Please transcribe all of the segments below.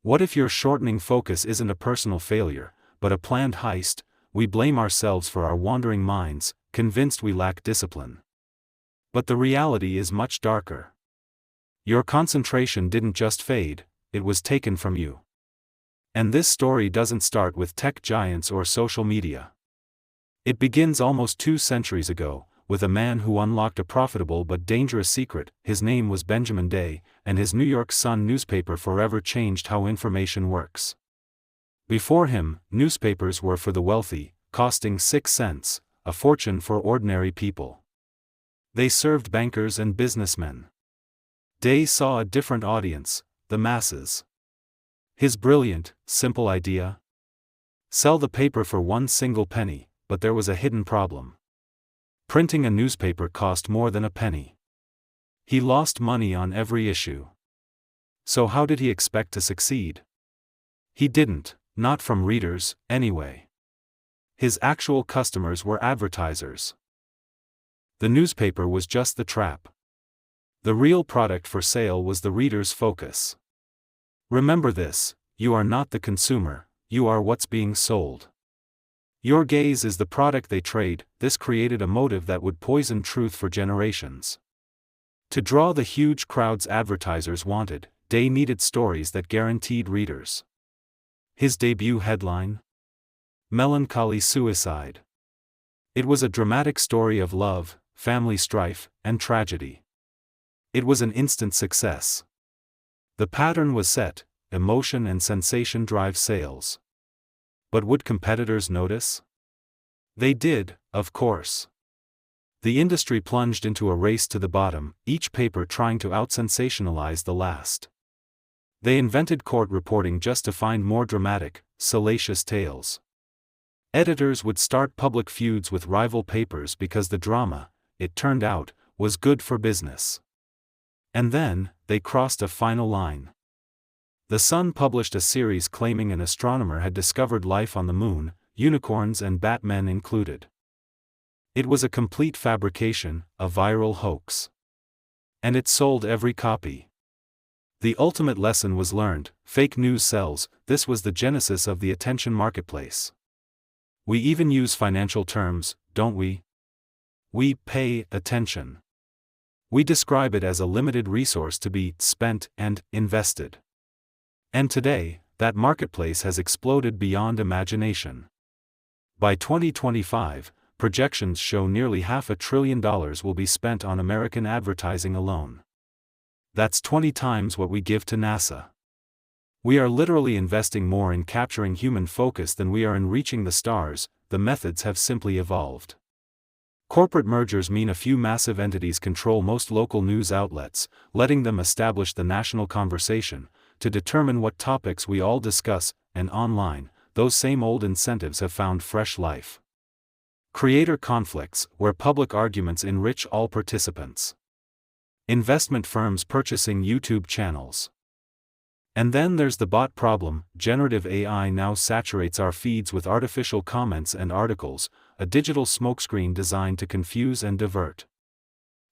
What if your shortening focus isn't a personal failure, but a planned heist? We blame ourselves for our wandering minds, convinced we lack discipline. But the reality is much darker. Your concentration didn't just fade, it was taken from you. And this story doesn't start with tech giants or social media. It begins almost 2 centuries ago, with a man who unlocked a profitable but dangerous secret. His name was Benjamin Day, and his New York Sun newspaper forever changed how information works. Before him, newspapers were for the wealthy, costing 6 cents, a fortune for ordinary people. They served bankers and businessmen. Day saw a different audience, the masses. His brilliant, simple idea? Sell the paper for 1 single penny, but there was a hidden problem. Printing a newspaper cost more than a penny. He lost money on every issue. So how did he expect to succeed? He didn't, not from readers, anyway. His actual customers were advertisers. The newspaper was just the trap. The real product for sale was the reader's focus. Remember this: you are not the consumer, you are what's being sold. Your gaze is the product they trade. This created a motive that would poison truth for generations. To draw the huge crowds advertisers wanted, Day needed stories that guaranteed readers. His debut headline? Melancholy Suicide. It was a dramatic story of love, family strife, and tragedy. It was an instant success. The pattern was set: emotion and sensation drive sales. But would competitors notice? They did, of course. The industry plunged into a race to the bottom, each paper trying to out-sensationalize the last. They invented court reporting just to find more dramatic, salacious tales. Editors would start public feuds with rival papers because the drama, it turned out, was good for business. And then, they crossed a final line. The Sun published a series claiming an astronomer had discovered life on the moon, unicorns and Batmen included. It was a complete fabrication, a viral hoax. And it sold every copy. The ultimate lesson was learned: fake news sells. This was the genesis of the attention marketplace. We even use financial terms, don't we? We pay attention. We describe it as a limited resource to be spent and invested. And today, that marketplace has exploded beyond imagination. By 2025, projections show nearly $500 billion will be spent on American advertising alone. That's 20 times what we give to NASA. We are literally investing more in capturing human focus than we are in reaching the stars. The methods have simply evolved. Corporate mergers mean a few massive entities control most local news outlets, letting them establish the national conversation, to determine what topics we all discuss, and online, those same old incentives have found fresh life. Creator conflicts, where public arguments enrich all participants. Investment firms purchasing YouTube channels. And then there's the bot problem. Generative AI now saturates our feeds with artificial comments and articles, a digital smokescreen designed to confuse and divert.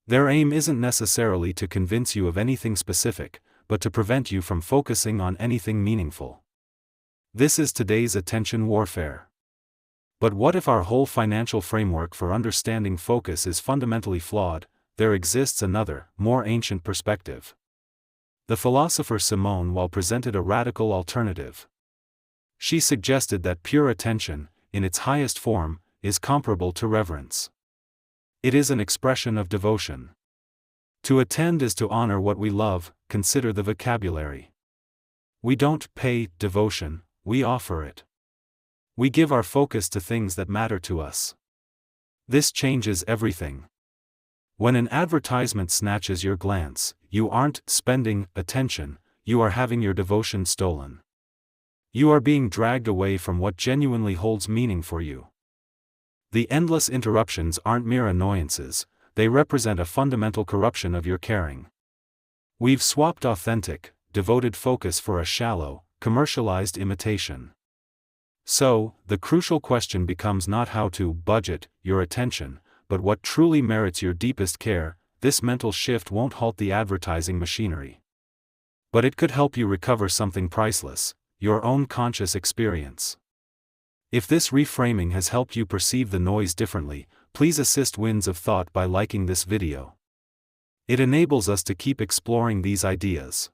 Their aim isn't necessarily to convince you of anything specific, but to prevent you from focusing on anything meaningful. This is today's attention warfare. But what if our whole financial framework for understanding focus is fundamentally flawed? There exists another, more ancient perspective. The philosopher Simone Weil presented a radical alternative. She suggested that pure attention, in its highest form, is comparable to reverence. It is an expression of devotion. To attend is to honor what we love. Consider the vocabulary. We don't pay devotion, we offer it. We give our focus to things that matter to us. This changes everything. When an advertisement snatches your glance, you aren't spending attention, you are having your devotion stolen. You are being dragged away from what genuinely holds meaning for you. The endless interruptions aren't mere annoyances, they represent a fundamental corruption of your caring. We've swapped authentic, devoted focus for a shallow, commercialized imitation. So, the crucial question becomes not how to budget your attention, but what truly merits your deepest care. This mental shift won't halt the advertising machinery. But it could help you recover something priceless, your own conscious experience. If this reframing has helped you perceive the noise differently, please assist Winds of Thought by liking this video. It enables us to keep exploring these ideas.